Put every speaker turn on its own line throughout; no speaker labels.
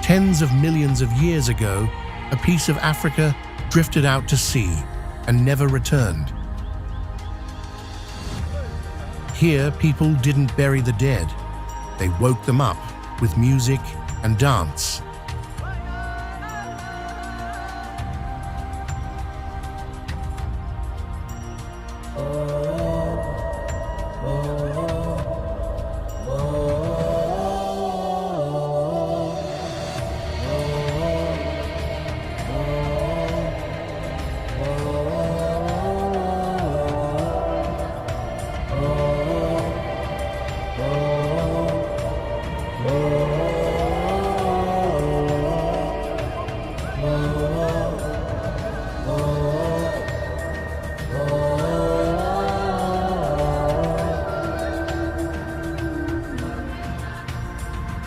Tens of millions of years ago, a piece of Africa drifted out to sea and never returned. Here, people didn't bury the dead. They woke them up with music and dance.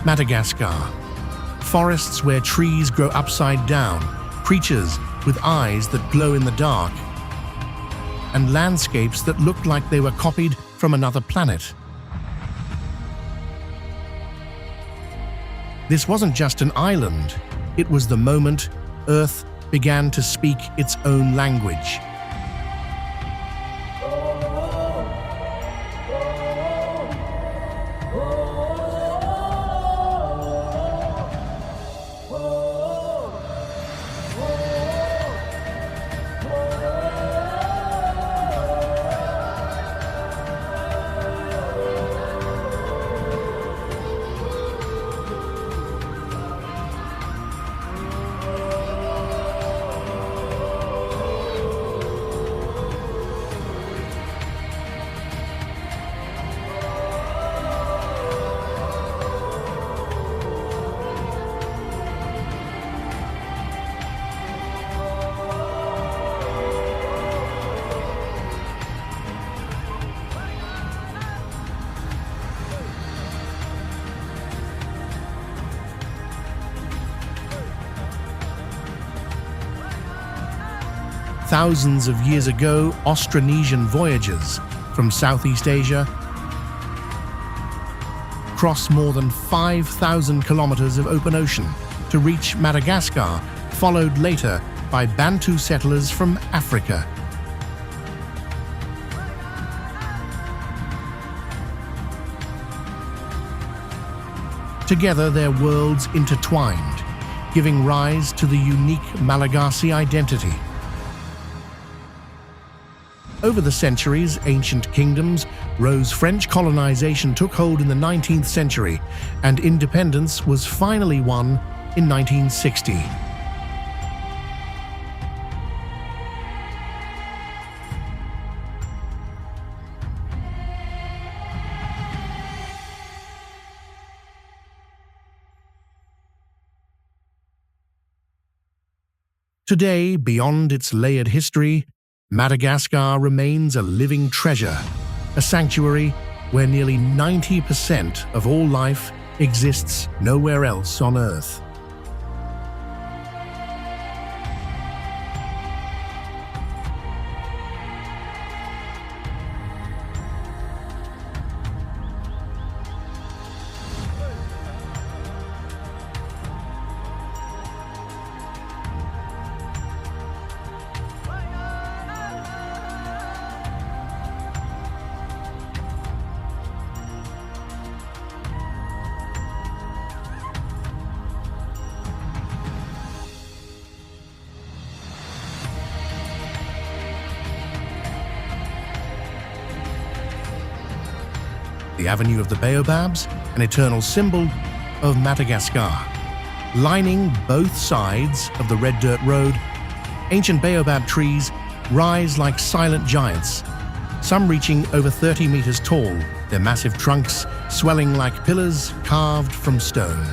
Madagascar. Forests where trees grow upside down, creatures with eyes that glow in the dark, and landscapes that look like they were copied from another planet. This wasn't just an island, it was the moment Earth began to speak its own language. Thousands of years ago, Austronesian voyagers from Southeast Asia crossed more than 5,000 kilometers of open ocean to reach Madagascar, followed later by Bantu settlers from Africa. Together, their worlds intertwined, giving rise to the unique Malagasy identity. Over the centuries, ancient kingdoms rose. French colonization took hold in the 19th century, and independence was finally won in 1960. Today, beyond its layered history, Madagascar remains a living treasure, a sanctuary where nearly 90% of all life exists nowhere else on Earth. The Avenue of the Baobabs, an eternal symbol of Madagascar. Lining both sides of the red dirt road, ancient baobab trees rise like silent giants, some reaching over 30 meters tall, their massive trunks swelling like pillars carved from stone.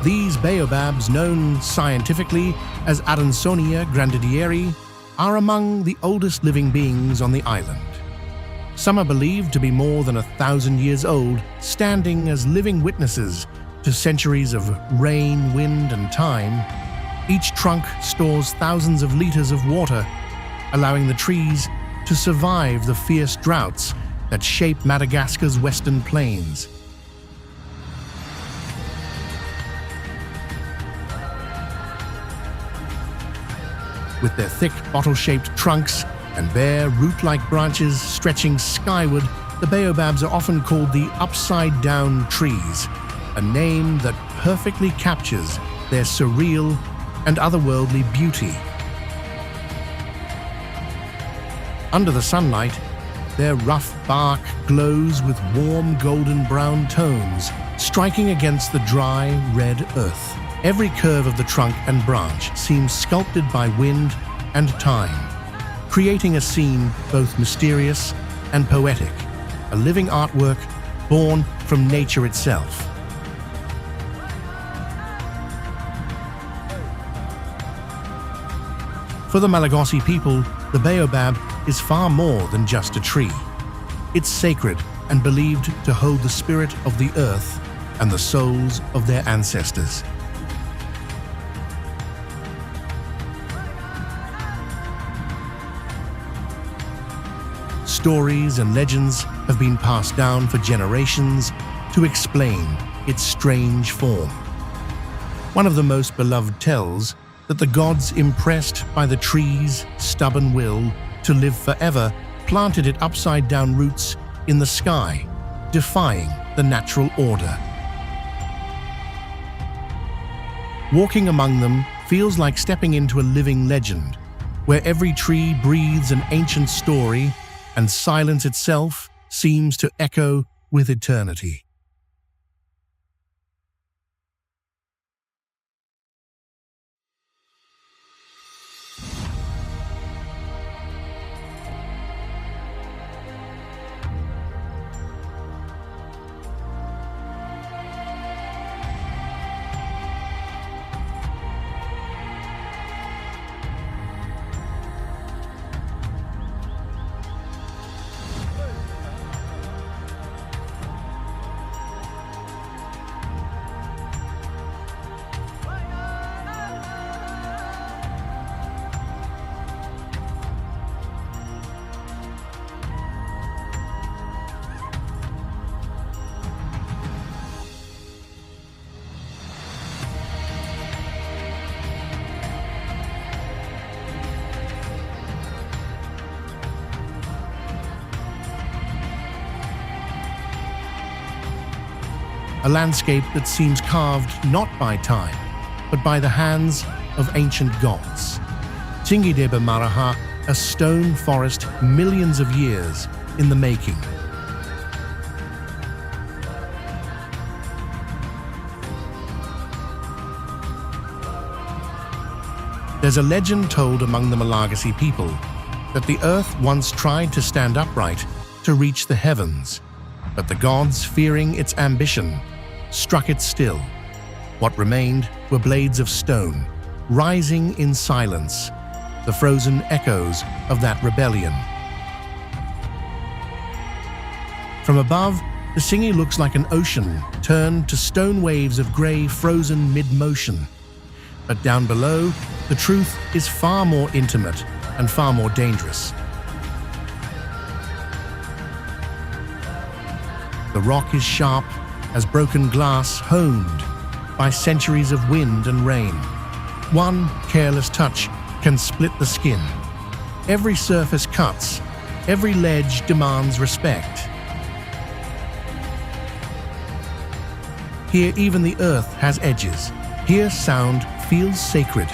These baobabs, known scientifically as Adansonia grandidieri, are among the oldest living beings on the island. Some are believed to be more than 1,000 years old, standing as living witnesses to centuries of rain, wind, and time. Each trunk stores thousands of liters of water, allowing the trees to survive the fierce droughts that shape Madagascar's western plains. With their thick, bottle-shaped trunks and bare, root-like branches stretching skyward, the baobabs are often called the upside-down trees, a name that perfectly captures their surreal and otherworldly beauty. Under the sunlight, their rough bark glows with warm golden brown tones, striking against the dry, red earth. Every curve of the trunk and branch seems sculpted by wind and time, creating a scene both mysterious and poetic, a living artwork born from nature itself. For the Malagasy people, the baobab is far more than just a tree. It's sacred and believed to hold the spirit of the earth and the souls of their ancestors. Stories and legends have been passed down for generations to explain its strange form. One of the most beloved tells that the gods, impressed by the tree's stubborn will to live forever, planted it upside-down roots in the sky, defying the natural order. Walking among them feels like stepping into a living legend, where every tree breathes an ancient story and silence itself seems to echo with eternity. A landscape that seems carved not by time, but by the hands of ancient gods. Tingideba Maraha, a stone forest millions of years in the making. There's a legend told among the Malagasy people that the earth once tried to stand upright to reach the heavens, but the gods, fearing its ambition, struck it still. What remained were blades of stone, rising in silence, the frozen echoes of that rebellion. From above, the Singi looks like an ocean turned to stone waves of grey frozen mid-motion. But down below, the truth is far more intimate and far more dangerous. The rock is sharp as broken glass honed by centuries of wind and rain. One careless touch can split the skin. Every surface cuts, every ledge demands respect. Here even the earth has edges. Here sound feels sacred.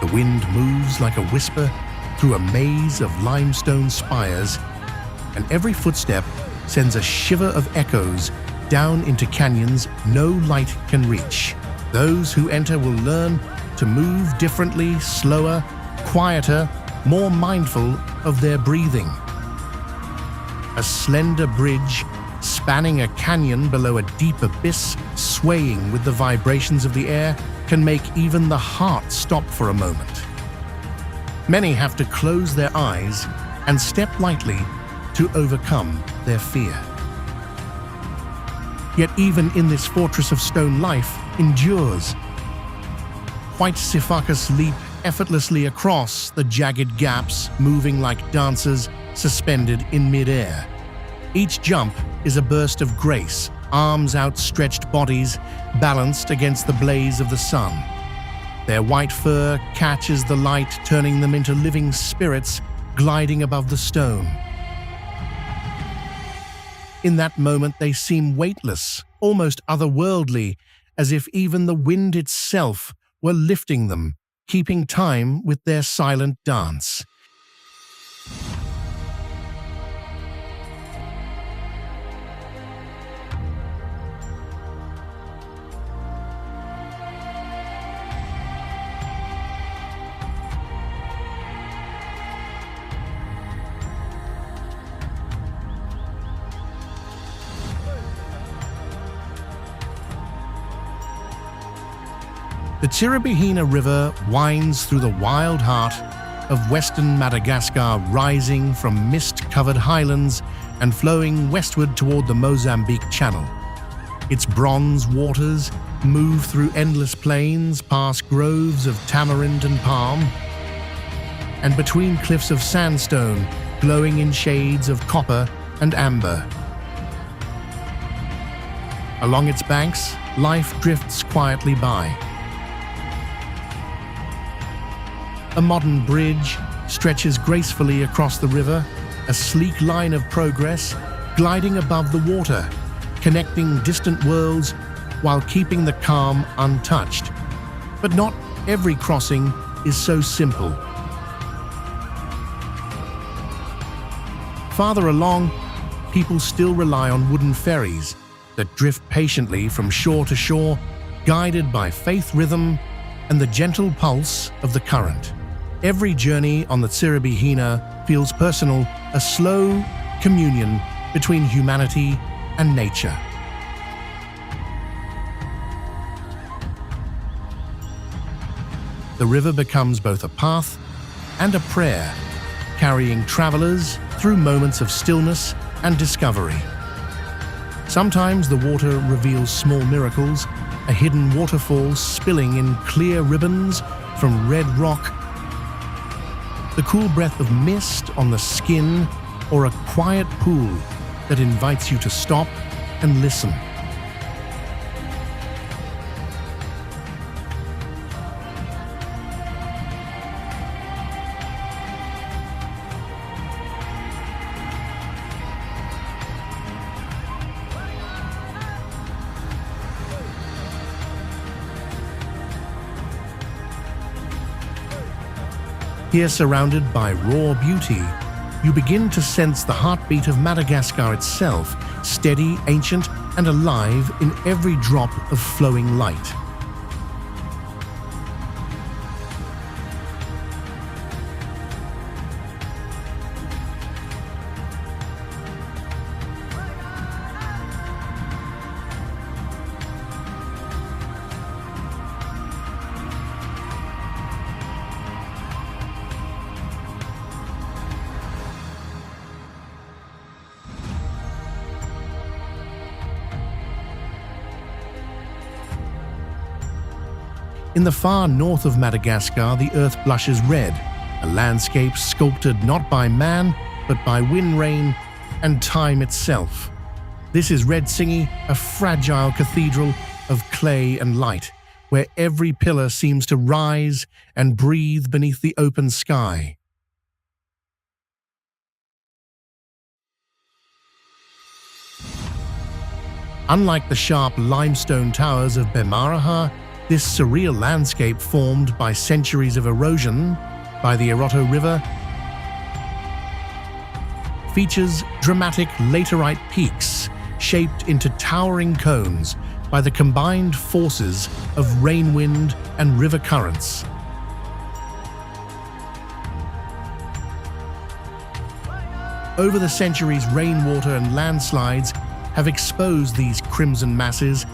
The wind moves like a whisper through a maze of limestone spires, and every footstep sends a shiver of echoes down into canyons no light can reach. Those who enter will learn to move differently, slower, quieter, more mindful of their breathing. A slender bridge spanning a canyon below a deep abyss, swaying with the vibrations of the air, can make even the heart stop for a moment. Many have to close their eyes and step lightly to overcome their fear. Yet even in this fortress of stone, life endures. White sifakas leap effortlessly across the jagged gaps, moving like dancers suspended in mid-air. Each jump is a burst of grace, arms outstretched, bodies balanced against the blaze of the sun. Their white fur catches the light, turning them into living spirits gliding above the stone. In that moment, they seem weightless, almost otherworldly, as if even the wind itself were lifting them, keeping time with their silent dance. The Tirabihina River winds through the wild heart of western Madagascar, rising from mist-covered highlands and flowing westward toward the Mozambique Channel. Its bronze waters move through endless plains, past groves of tamarind and palm, and between cliffs of sandstone glowing in shades of copper and amber. Along its banks, life drifts quietly by. A modern bridge stretches gracefully across the river, a sleek line of progress gliding above the water, connecting distant worlds while keeping the calm untouched. But not every crossing is so simple. Farther along, people still rely on wooden ferries that drift patiently from shore to shore, guided by faith rhythm and the gentle pulse of the current. Every journey on the Tirabihina feels personal, a slow communion between humanity and nature. The river becomes both a path and a prayer, carrying travelers through moments of stillness and discovery. Sometimes the water reveals small miracles, a hidden waterfall spilling in clear ribbons from red rock, the cool breath of mist on the skin, or a quiet pool that invites you to stop and listen. Here, surrounded by raw beauty, you begin to sense the heartbeat of Madagascar itself, steady, ancient, and alive in every drop of flowing light. In the far north of Madagascar, the earth blushes red, a landscape sculpted not by man, but by wind, rain, and time itself. This is Redsingi, a fragile cathedral of clay and light, where every pillar seems to rise and breathe beneath the open sky. Unlike the sharp limestone towers of Bemaraha, this surreal landscape, formed by centuries of erosion by the Eroto River, features dramatic laterite peaks shaped into towering cones by the combined forces of rain, wind, and river currents. Over the centuries, rainwater and landslides have exposed these crimson masses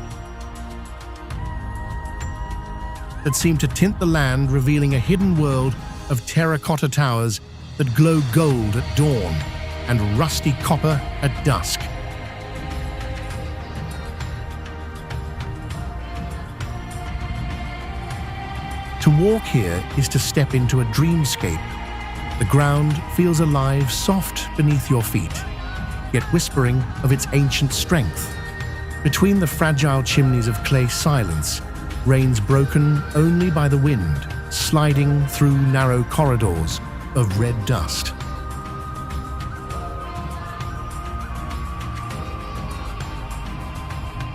that seem to tint the land, revealing a hidden world of terracotta towers that glow gold at dawn and rusty copper at dusk. To walk here is to step into a dreamscape. The ground feels alive, soft beneath your feet, yet whispering of its ancient strength. Between the fragile chimneys of clay silence reigns broken only by the wind, sliding through narrow corridors of red dust.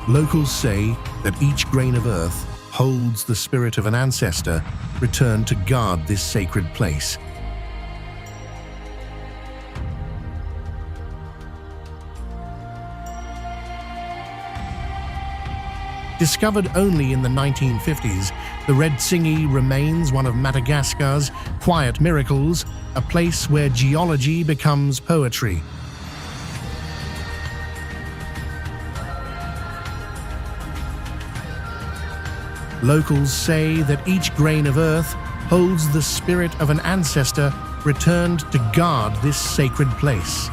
Locals say that each grain of earth holds the spirit of an ancestor returned to guard this sacred place. Discovered only in the 1950s, the Red Tsingy remains one of Madagascar's quiet miracles, a place where geology becomes poetry. Locals say that each grain of earth holds the spirit of an ancestor returned to guard this sacred place.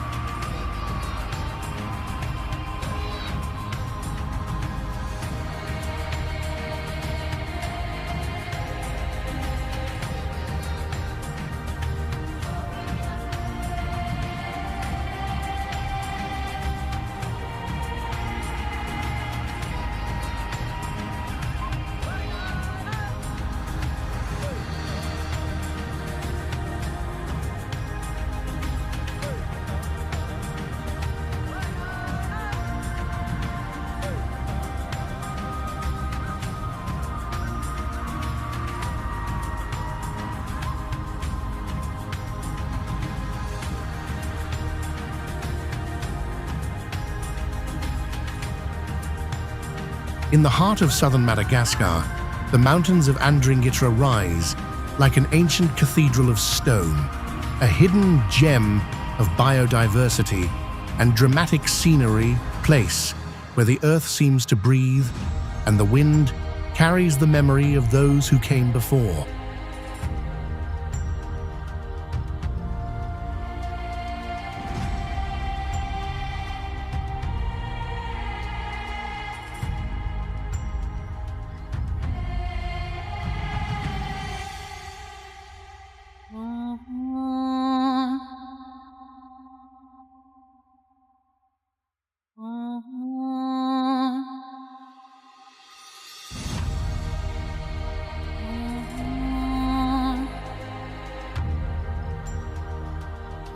In the heart of southern Madagascar, the mountains of Andringitra rise like an ancient cathedral of stone, a hidden gem of biodiversity and dramatic scenery, place where the earth seems to breathe and the wind carries the memory of those who came before.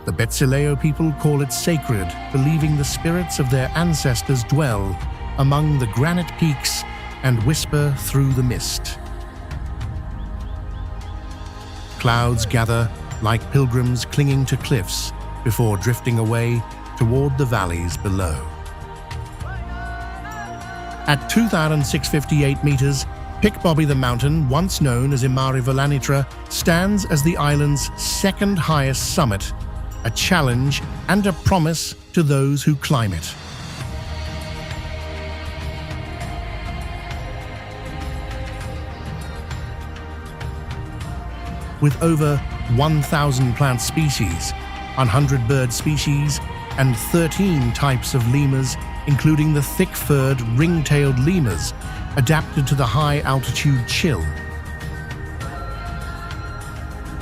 The Betsileo people call it sacred, believing the spirits of their ancestors dwell among the granite peaks and whisper through the mist. Clouds gather like pilgrims clinging to cliffs before drifting away toward the valleys below. At 2,658 meters, Pick-Bobby the mountain, once known as Imari Velanitra, stands as the island's second highest summit, a challenge and a promise to those who climb it. With over 1,000 plant species, 100 bird species, and 13 types of lemurs, including the thick-furred, ring-tailed lemurs, adapted to the high-altitude chill.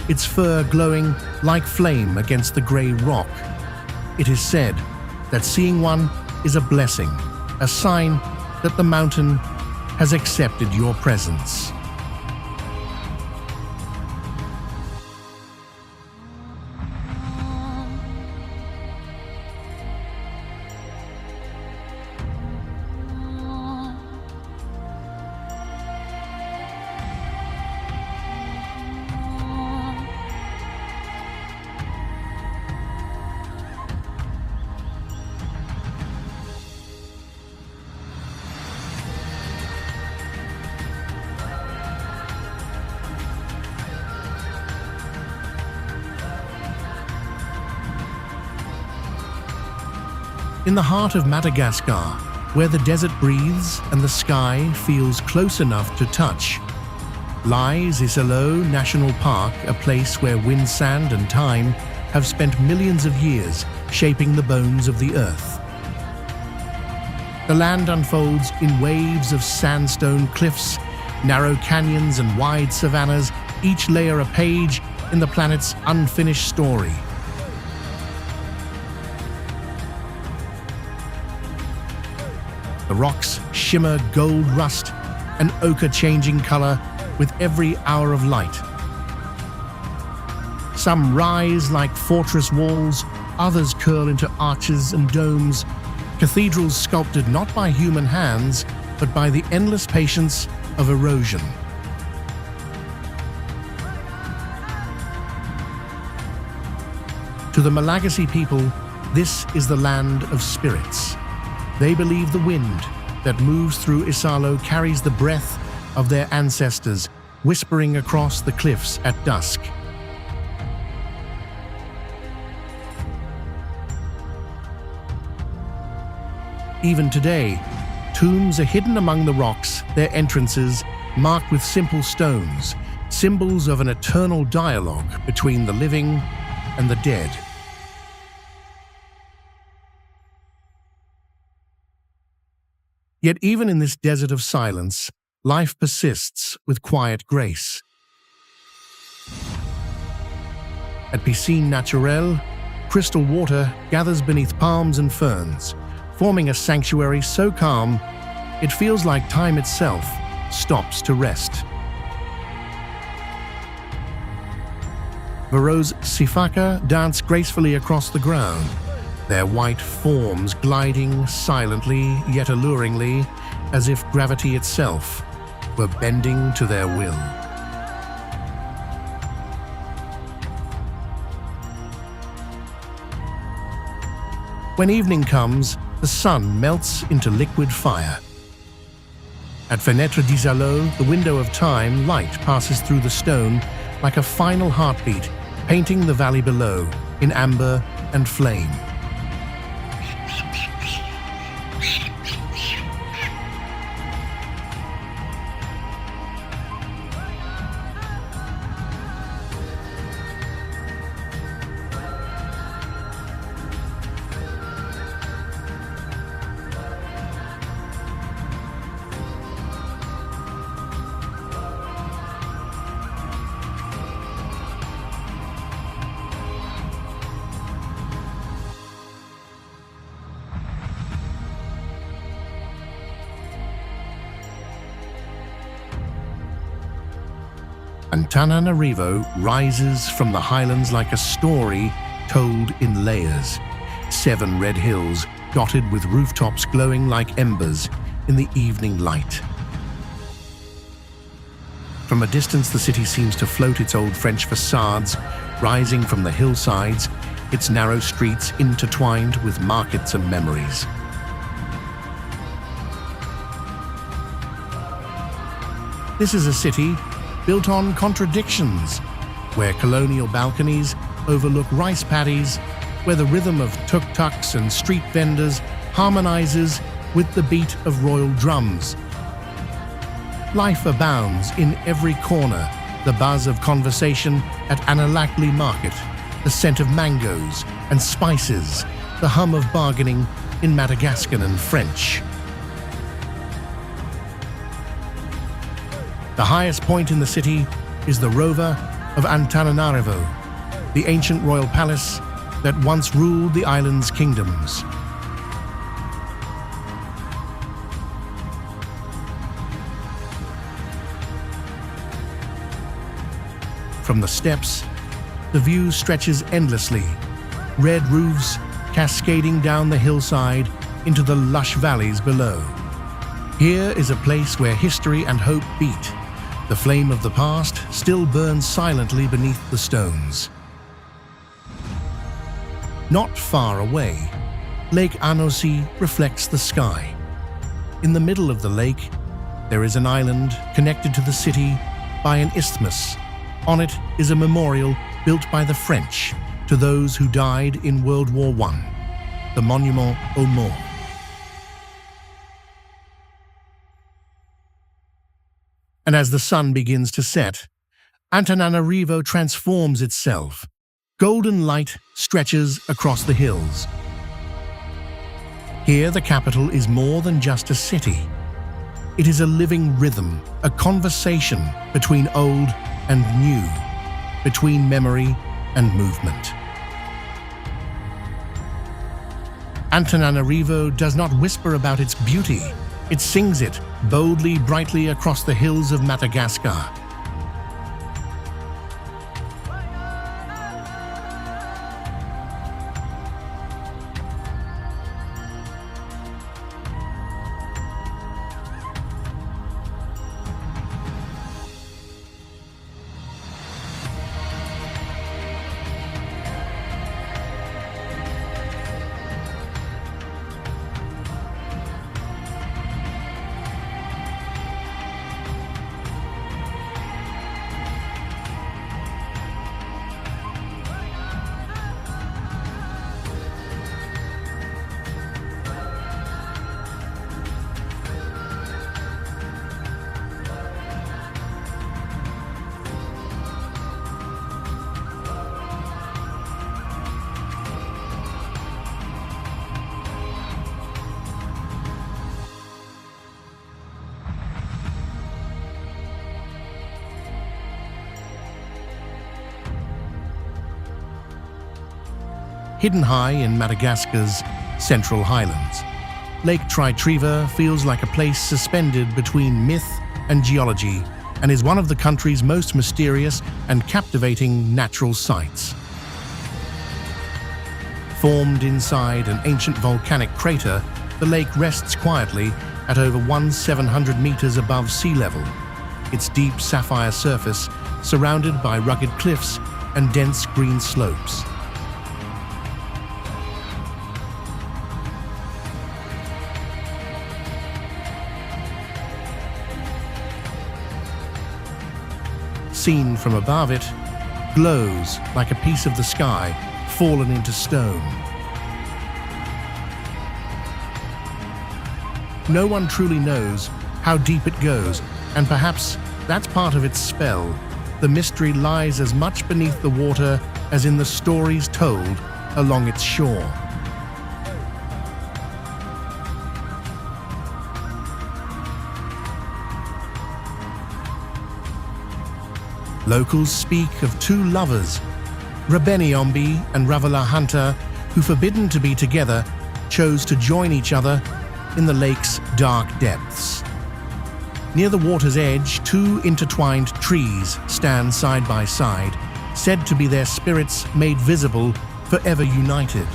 Its fur glowing like flame against the grey rock. It is said that seeing one is a blessing, a sign that the mountain has accepted your presence. In the heart of Madagascar, where the desert breathes and the sky feels close enough to touch, lies Isalo National Park, a place where wind, sand and time have spent millions of years shaping the bones of the earth. The land unfolds in waves of sandstone cliffs, narrow canyons and wide savannas, each layer a page in the planet's unfinished story. The rocks shimmer gold rust and ochre changing color with every hour of light. Some rise like fortress walls, others curl into arches and domes, cathedrals sculpted not by human hands, but by the endless patience of erosion. To the Malagasy people, this is the land of spirits. They believe the wind that moves through Isalo carries the breath of their ancestors, whispering across the cliffs at dusk. Even today, tombs are hidden among the rocks, their entrances marked with simple stones, symbols of an eternal dialogue between the living and the dead. Yet even in this desert of silence, life persists with quiet grace. At Piscine Naturelle, crystal water gathers beneath palms and ferns, forming a sanctuary so calm, it feels like time itself stops to rest. Varro's sifaka dance gracefully across the ground, their white forms gliding silently yet alluringly, as if gravity itself were bending to their will. When evening comes, the sun melts into liquid fire. At Fenêtre d'Isalo, the window of time, light passes through the stone like a final heartbeat, painting the valley below in amber and flame. Antananarivo rises from the highlands like a story told in layers. 7 red hills dotted with rooftops glowing like embers in the evening light. From a distance, the city seems to float its old French facades, rising from the hillsides, its narrow streets intertwined with markets and memories. This is a city built on contradictions, where colonial balconies overlook rice paddies, where the rhythm of tuk-tuks and street vendors harmonizes with the beat of royal drums. Life abounds in every corner, the buzz of conversation at Analakli Market, the scent of mangoes and spices, the hum of bargaining in Madagascar and French. The highest point in the city is the Rova of Antananarivo, the ancient royal palace that once ruled the island's kingdoms. From the steps, the view stretches endlessly, red roofs cascading down the hillside into the lush valleys below. Here is a place where history and hope beat. The flame of the past still burns silently beneath the stones. Not far away, Lake Anosi reflects the sky. In the middle of the lake, there is an island connected to the city by an isthmus. On it is a memorial built by the French to those who died in World War I, the Monument aux Morts. And as the sun begins to set, Antananarivo transforms itself. Golden light stretches across the hills. Here, the capital is more than just a city. It is a living rhythm, a conversation between old and new, between memory and movement. Antananarivo does not whisper about its beauty. It sings it boldly, brightly across the hills of Madagascar. Hidden high in Madagascar's central highlands, Lake Tritriva feels like a place suspended between myth and geology and is one of the country's most mysterious and captivating natural sights. Formed inside an ancient volcanic crater, the lake rests quietly at over 1,700 meters above sea level, its deep sapphire surface surrounded by rugged cliffs and dense green slopes. Seen from above, it glows like a piece of the sky fallen into stone. No one truly knows how deep it goes, and perhaps that's part of its spell. The mystery lies as much beneath the water as in the stories told along its shore. Locals speak of two lovers, Rabeniombi and Ravalahanta, who, forbidden to be together, chose to join each other in the lake's dark depths. Near the water's edge, two intertwined trees stand side by side, said to be their spirits made visible, forever united.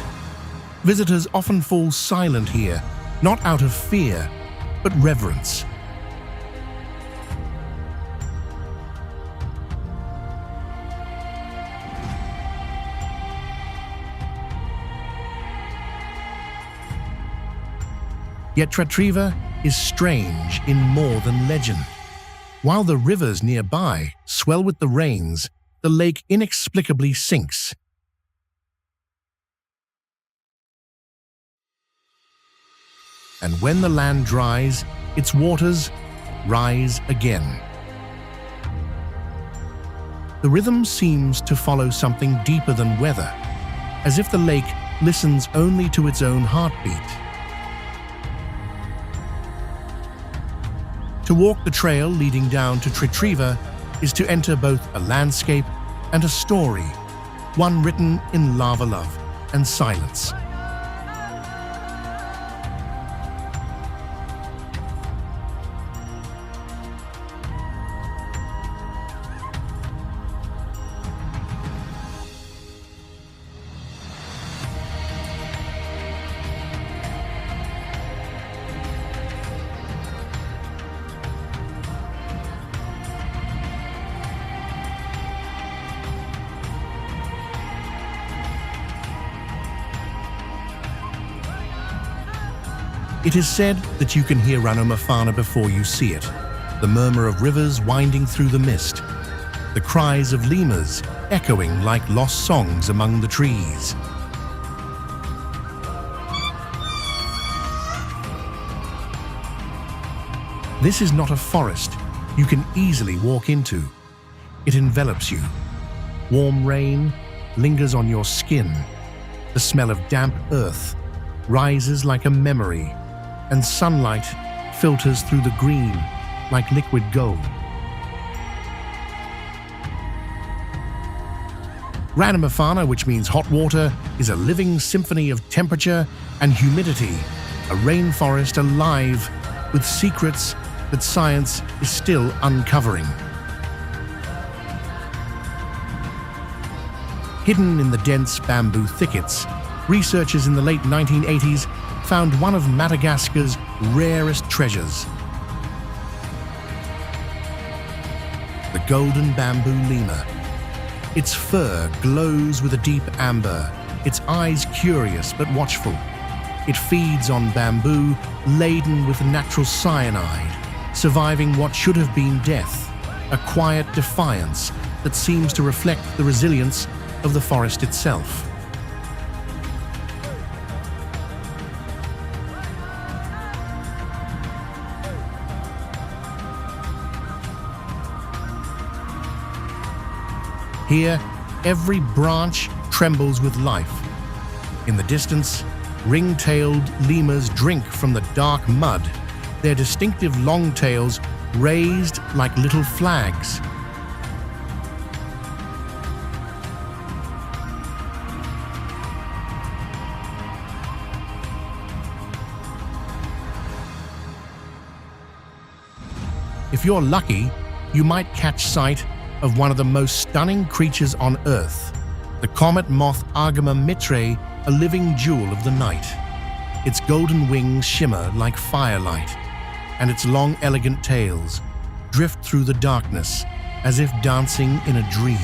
Visitors often fall silent here, not out of fear, but reverence. Yet Tritriva is strange in more than legend. While the rivers nearby swell with the rains, the lake inexplicably sinks. And when the land dries, its waters rise again. The rhythm seems to follow something deeper than weather, as if the lake listens only to its own heartbeat. To walk the trail leading down to Tritriva is to enter both a landscape and a story, one written in lava love and silence. It is said that you can hear Ranomafana before you see it, the murmur of rivers winding through the mist, the cries of lemurs echoing like lost songs among the trees. This is not a forest you can easily walk into. It envelops you. Warm rain, lingers on your skin. The smell of damp earth rises like a memory, and sunlight filters through the green like liquid gold. Ranamafana, which means hot water, is a living symphony of temperature and humidity, a rainforest alive with secrets that science is still uncovering. Hidden in the dense bamboo thickets, researchers in the late 1980s found one of Madagascar's rarest treasures: the golden bamboo lemur. Its fur glows with a deep amber, its eyes curious but watchful. It feeds on bamboo laden with natural cyanide, surviving what should have been death, a quiet defiance that seems to reflect the resilience of the forest itself. Here, every branch trembles with life. In the distance, ring-tailed lemurs drink from the dark mud, their distinctive long tails raised like little flags. If you're lucky, you might catch sight of one of the most stunning creatures on Earth, the comet moth Agama mitre, a living jewel of the night. Its golden wings shimmer like firelight, and its long, elegant tails drift through the darkness as if dancing in a dream.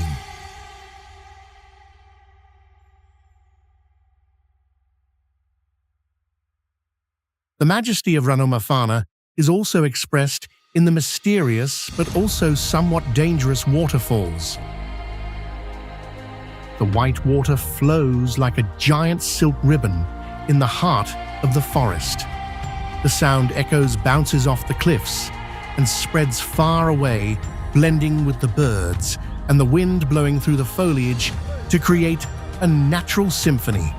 The majesty of Ranamafana is also expressed in the mysterious but also somewhat dangerous waterfalls. The white water flows like a giant silk ribbon in the heart of the forest. The sound echoes, bounces off the cliffs, and spreads far away, blending with the birds and the wind blowing through the foliage to create a natural symphony.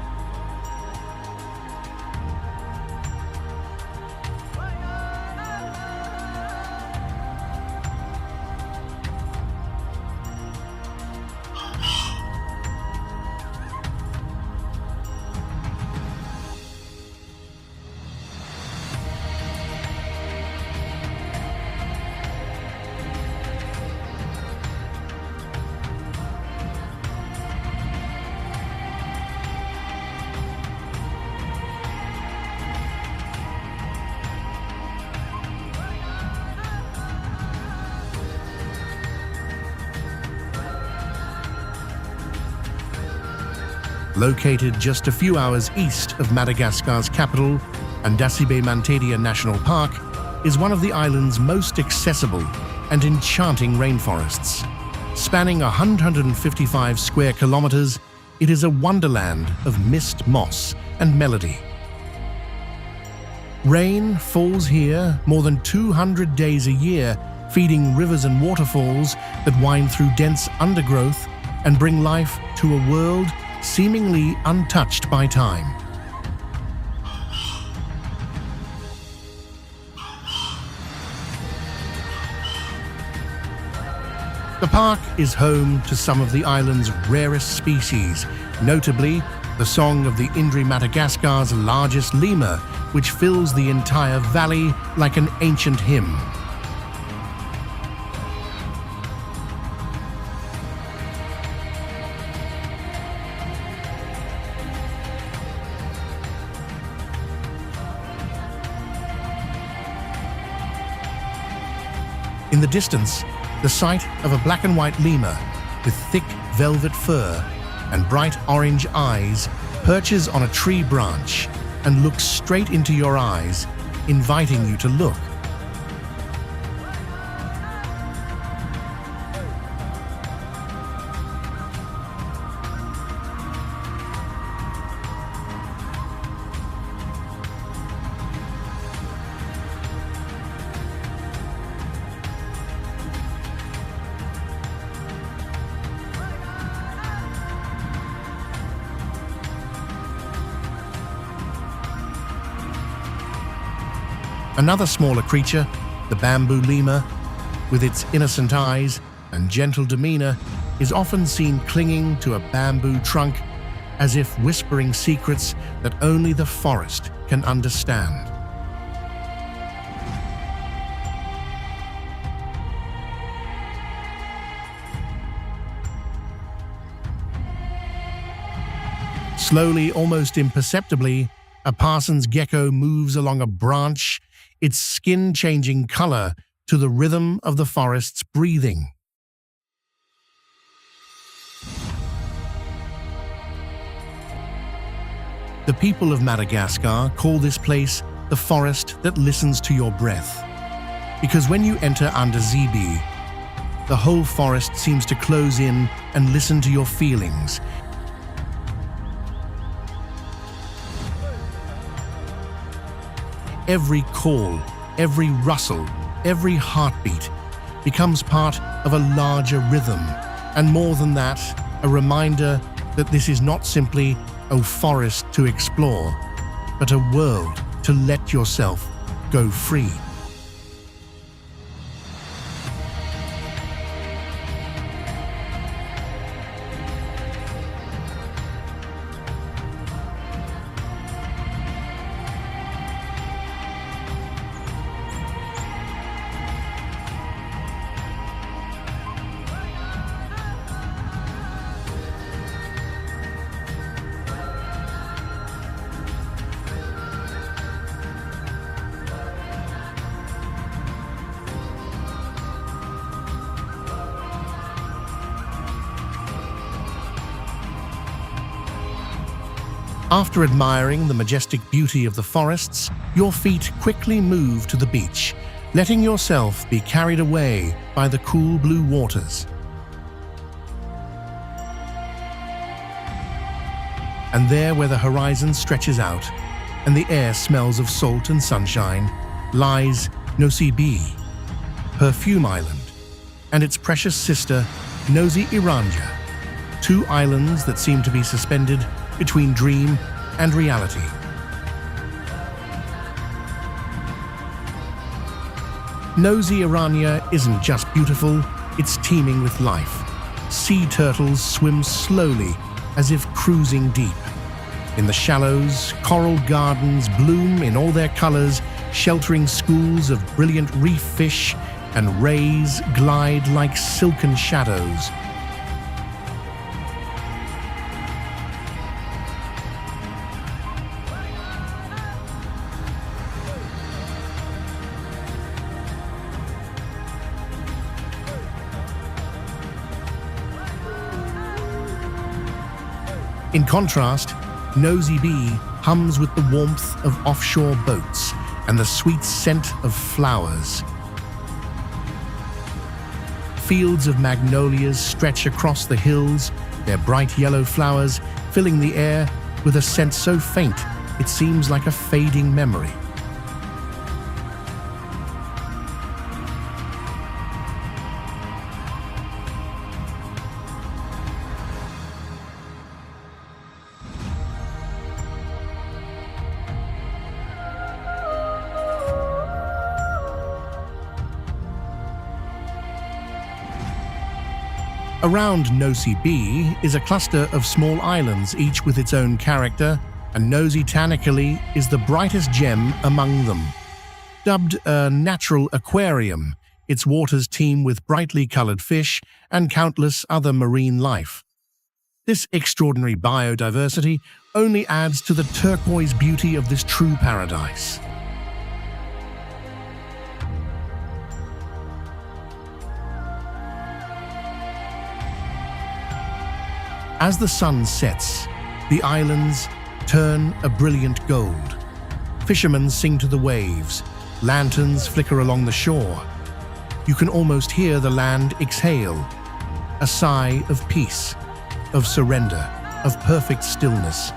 Located just a few hours east of Madagascar's capital, Andasibe-Mantadia National Park is one of the island's most accessible and enchanting rainforests. Spanning 155 square kilometers, it is a wonderland of mist, moss, and melody. Rain falls here more than 200 days a year, feeding rivers and waterfalls that wind through dense undergrowth and bring life to a world seemingly untouched by time. The park is home to some of the island's rarest species, notably the song of the Indri, Madagascar's largest lemur, which fills the entire valley like an ancient hymn. In the distance, the sight of a black and white lemur with thick velvet fur and bright orange eyes perches on a tree branch and looks straight into your eyes, inviting you to look. Another smaller creature, the bamboo lemur, with its innocent eyes and gentle demeanor, is often seen clinging to a bamboo trunk as if whispering secrets that only the forest can understand. Slowly, almost imperceptibly, a Parsons gecko moves along a branch, its skin changing color to the rhythm of the forest's breathing. The people of Madagascar call this place the forest that listens to your breath, because when you enter under Zebi, the whole forest seems to close in and listen to your feelings. Every call, every rustle, every heartbeat becomes part of a larger rhythm, and more than that, a reminder that this is not simply a forest to explore, but a world to let yourself go free. After admiring the majestic beauty of the forests, your feet quickly move to the beach, letting yourself be carried away by the cool blue waters. And there, where the horizon stretches out and the air smells of salt and sunshine, lies Nosy Be, Perfume Island, and its precious sister, Nosy Iranja, two islands that seem to be suspended between dream and reality. Nosy Iranja isn't just beautiful, it's teeming with life. Sea turtles swim slowly as if cruising deep. In the shallows, coral gardens bloom in all their colors, sheltering schools of brilliant reef fish, and rays glide like silken shadows. In contrast, Nosy Be hums with the warmth of offshore boats and the sweet scent of flowers. Fields of magnolias stretch across the hills, their bright yellow flowers filling the air with a scent so faint it seems like a fading memory. Around Nosy Be is a cluster of small islands, each with its own character, and Nosy Tanakali is the brightest gem among them. Dubbed a natural aquarium, its waters teem with brightly colored fish and countless other marine life. This extraordinary biodiversity only adds to the turquoise beauty of this true paradise. As the sun sets, the islands turn a brilliant gold. Fishermen sing to the waves, lanterns flicker along the shore. You can almost hear the land exhale, a sigh of peace, of surrender, of perfect stillness.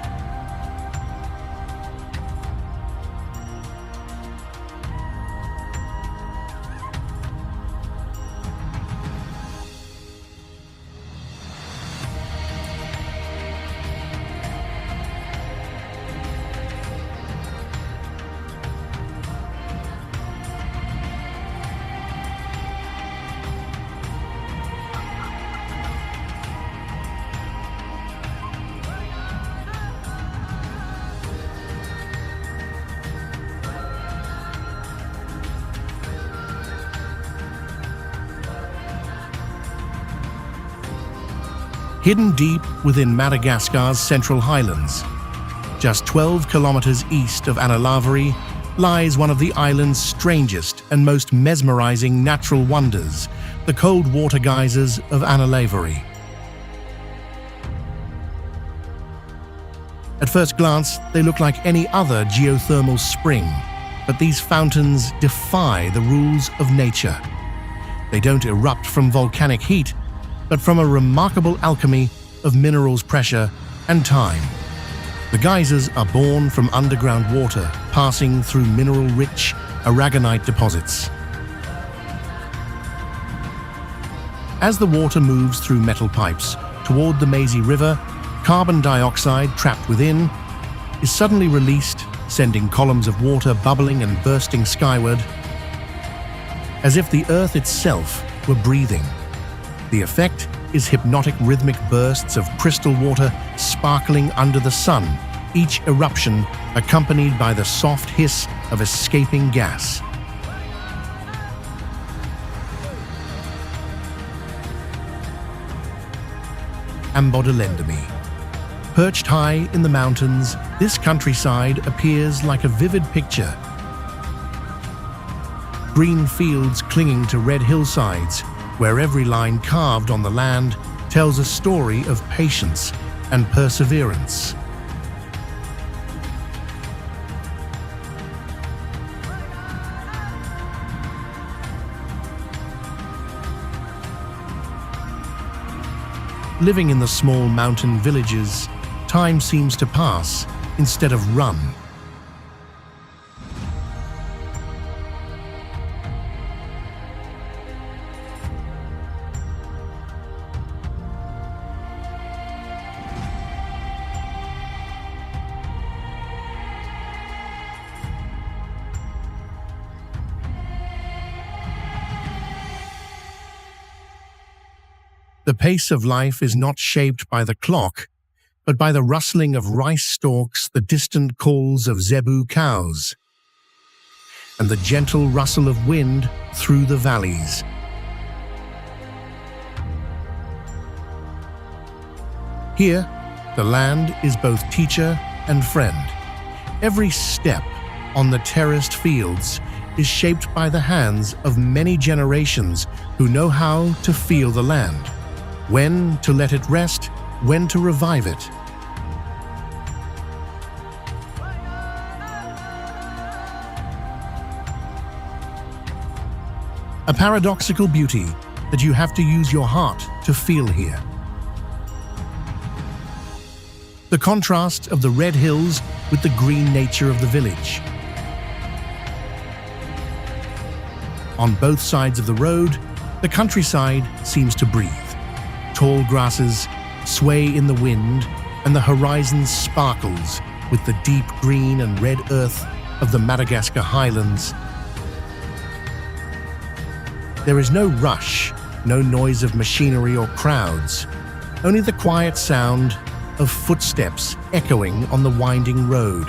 Hidden deep within Madagascar's central highlands, just 12 kilometers east of Analaveri, lies one of the island's strangest and most mesmerizing natural wonders, the cold water geysers of Analaveri. At first glance, they look like any other geothermal spring, but these fountains defy the rules of nature. They don't erupt from volcanic heat, but from a remarkable alchemy of minerals, pressure, and time. The geysers are born from underground water passing through mineral-rich aragonite deposits. As the water moves through metal pipes toward the Mazy River, carbon dioxide trapped within is suddenly released, sending columns of water bubbling and bursting skyward, as if the earth itself were breathing. The effect is hypnotic rhythmic bursts of crystal water sparkling under the sun, each eruption accompanied by the soft hiss of escaping gas. Ambodilendami. Perched high in the mountains, this countryside appears like a vivid picture. Green fields clinging to red hillsides, where every line carved on the land tells a story of patience and perseverance. Living in the small mountain villages, time seems to pass instead of run. The pace of life is not shaped by the clock, but by the rustling of rice stalks, the distant calls of zebu cows, and the gentle rustle of wind through the valleys. Here, the land is both teacher and friend. Every step on the terraced fields is shaped by the hands of many generations who know how to feel the land, when to let it rest, when to revive it. A paradoxical beauty that you have to use your heart to feel here. The contrast of the red hills with the green nature of the village. On both sides of the road, the countryside seems to breathe. Tall grasses sway in the wind, and the horizon sparkles with the deep green and red earth of the Madagascar highlands. There is no rush, no noise of machinery or crowds, only the quiet sound of footsteps echoing on the winding road.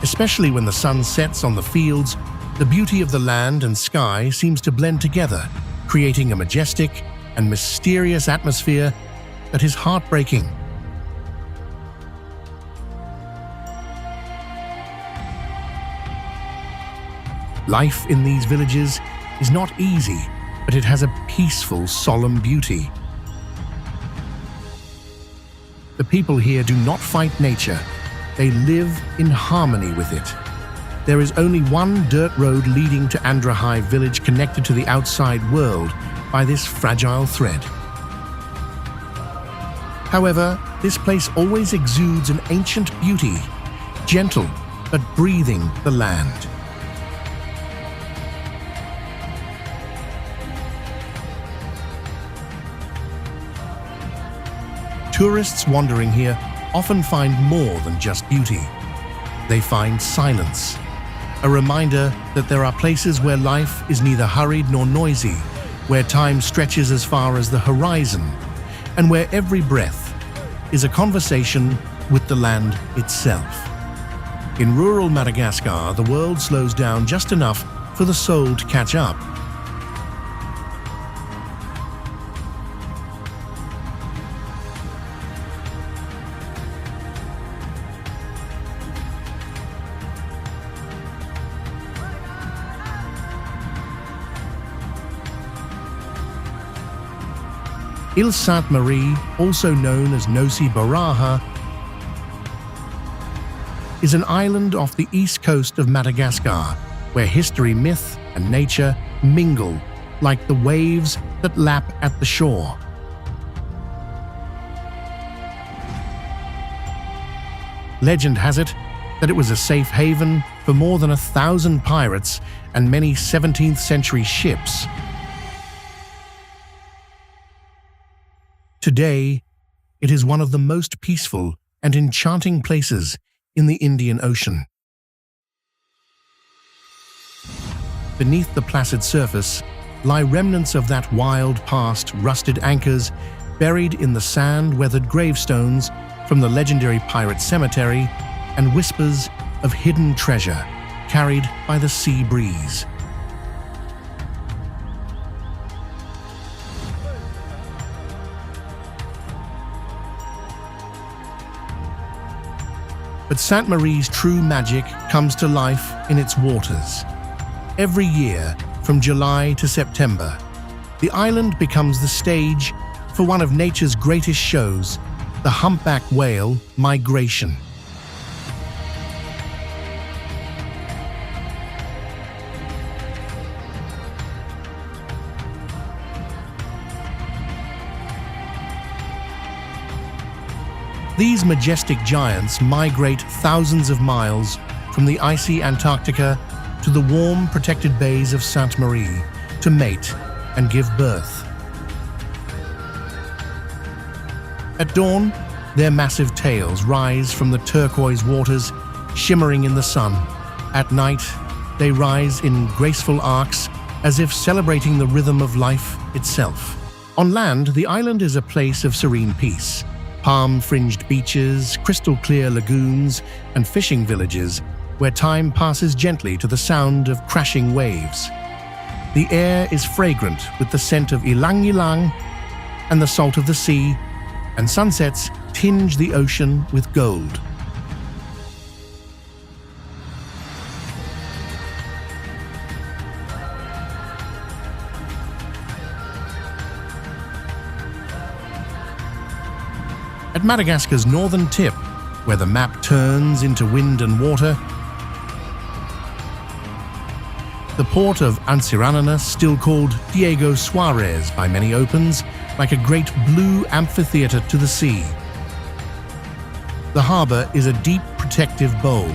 Especially when the sun sets on the fields, the beauty of the land and sky seems to blend together, creating a majestic and mysterious atmosphere that is heartbreaking. Life in these villages is not easy, but it has a peaceful, solemn beauty. The people here do not fight nature, they live in harmony with it. There is only one dirt road leading to Andrahai village, connected to the outside world by this fragile thread. However, this place always exudes an ancient beauty, gentle but breathing the land. Tourists wandering here often find more than just beauty. They find silence, a reminder that there are places where life is neither hurried nor noisy, where time stretches as far as the horizon, and where every breath is a conversation with the land itself. In rural Madagascar, the world slows down just enough for the soul to catch up. Île Sainte-Marie, also known as Nosy Baraha, is an island off the east coast of Madagascar, where history, myth, and nature mingle like the waves that lap at the shore. Legend has it that it was a safe haven for more than 1,000 pirates and many 17th century ships. Today, it is one of the most peaceful and enchanting places in the Indian Ocean. Beneath the placid surface lie remnants of that wild past, rusted anchors buried in the sand-weathered gravestones from the legendary pirate cemetery, and whispers of hidden treasure carried by the sea breeze. But Sainte-Marie's true magic comes to life in its waters. Every year, from July to September, the island becomes the stage for one of nature's greatest shows, the humpback whale migration. These majestic giants migrate thousands of miles from the icy Antarctica to the warm, protected bays of Sainte-Marie to mate and give birth. At dawn, their massive tails rise from the turquoise waters, shimmering in the sun. At night, they rise in graceful arcs, as if celebrating the rhythm of life itself. On land, the island is a place of serene peace. Palm-fringed beaches, crystal-clear lagoons, and fishing villages where time passes gently to the sound of crashing waves. The air is fragrant with the scent of ylang-ylang and the salt of the sea, and sunsets tinge the ocean with gold. At Madagascar's northern tip, where the map turns into wind and water, the port of Antsiranana, still called Diego Suarez by many, opens like a great blue amphitheater to the sea. The harbour is a deep protective bowl.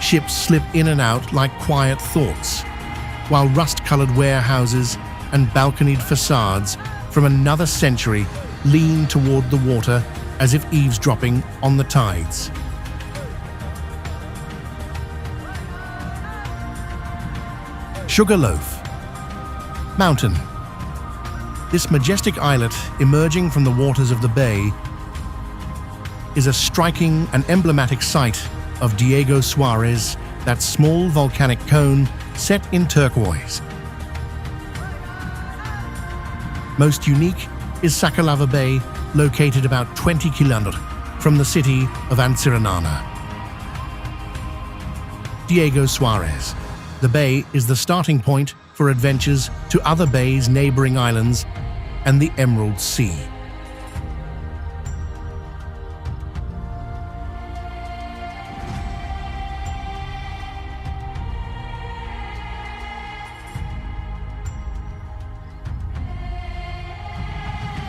Ships slip in and out like quiet thoughts, while rust-coloured warehouses and balconied facades from another century lean toward the water as if eavesdropping on the tides. Sugarloaf Mountain. This majestic islet, emerging from the waters of the bay, is a striking and emblematic site of Diego Suarez, that small volcanic cone set in turquoise. Most unique is Sakalava Bay, located about 20 kilometers from the city of Antsiranana. Diego Suarez. The bay is the starting point for adventures to other bays, neighboring islands, and the Emerald Sea.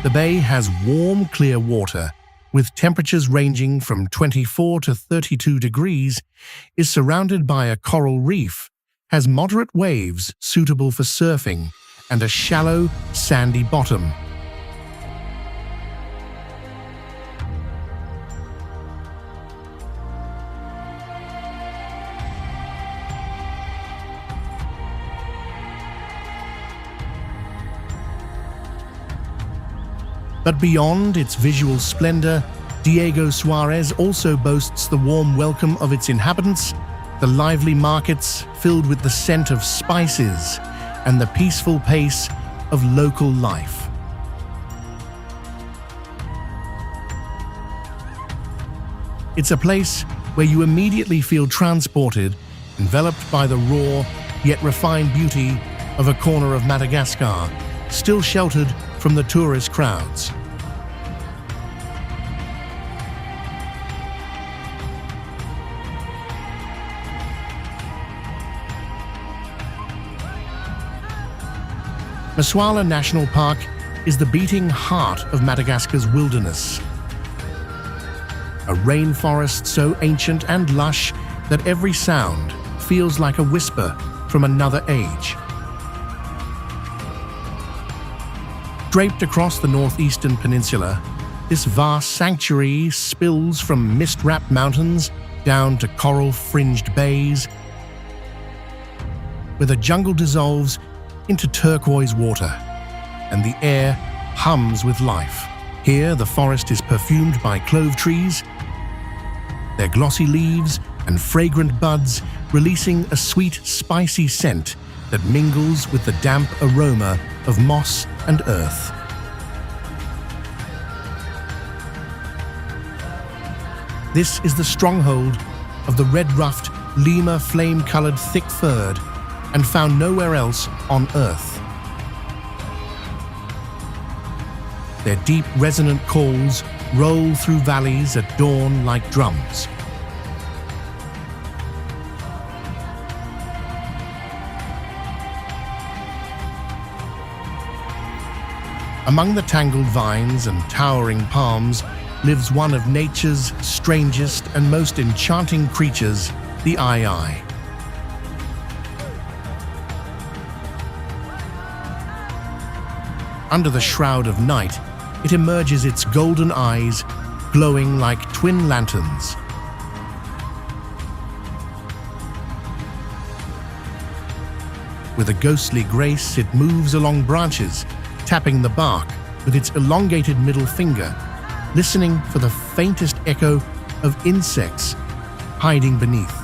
The bay has warm, clear water, with temperatures ranging from 24 to 32 degrees, is surrounded by a coral reef, has moderate waves suitable for surfing, and a shallow, sandy bottom. But beyond its visual splendor, Diego Suarez also boasts the warm welcome of its inhabitants, the lively markets filled with the scent of spices, and the peaceful pace of local life. It's a place where you immediately feel transported, enveloped by the raw yet refined beauty of a corner of Madagascar, still sheltered from the tourist crowds. Masuala National Park is the beating heart of Madagascar's wilderness. A rainforest so ancient and lush that every sound feels like a whisper from another age. Draped across the northeastern peninsula, this vast sanctuary spills from mist-wrapped mountains down to coral-fringed bays, where the jungle dissolves into turquoise water, and the air hums with life. Here, the forest is perfumed by clove trees, their glossy leaves and fragrant buds releasing a sweet, spicy scent that mingles with the damp aroma of moss and earth. This is the stronghold of the red-ruffed, lemur flame-colored thick-furred, and found nowhere else on Earth. Their deep, resonant calls roll through valleys at dawn like drums. Among the tangled vines and towering palms lives one of nature's strangest and most enchanting creatures, the aye-aye. Under the shroud of night, it emerges, its golden eyes glowing like twin lanterns. With a ghostly grace, it moves along branches, tapping the bark with its elongated middle finger, listening for the faintest echo of insects hiding beneath.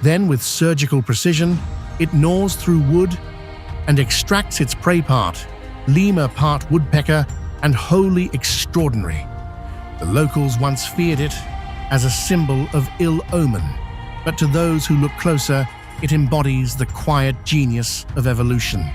Then, with surgical precision, it gnaws through wood and extracts its prey part, lemur part woodpecker, and wholly extraordinary. The locals once feared it as a symbol of ill omen, but to those who look closer, it embodies the quiet genius of evolution.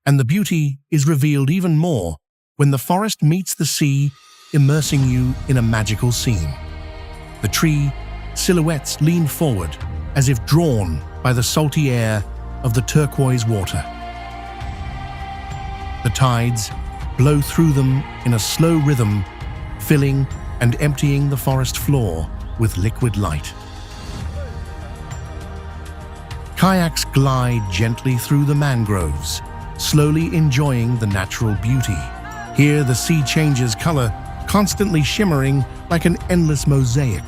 And the beauty is revealed even more when the forest meets the sea, immersing you in a magical scene. The tree silhouettes lean forward as if drawn by the salty air of the turquoise water. The tides blow through them in a slow rhythm, filling and emptying the forest floor with liquid light. Kayaks glide gently through the mangroves, slowly enjoying the natural beauty. Here the sea changes color, constantly shimmering like an endless mosaic.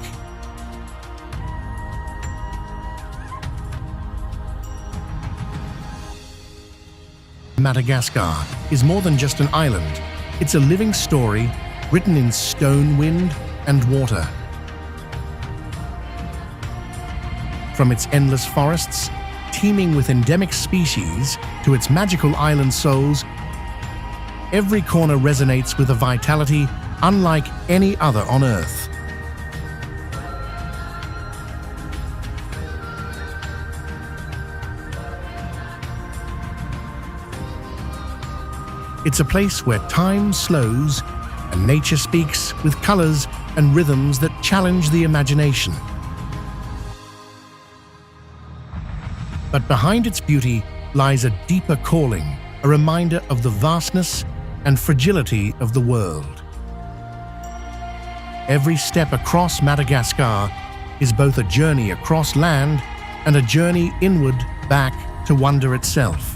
Madagascar is more than just an island. It's a living story written in stone, wind, and water. From its endless forests, teeming with endemic species, to its magical island souls, every corner resonates with a vitality unlike any other on Earth. It's a place where time slows and nature speaks with colors and rhythms that challenge the imagination. But behind its beauty lies a deeper calling, a reminder of the vastness and fragility of the world. Every step across Madagascar is both a journey across land and a journey inward back to wonder itself.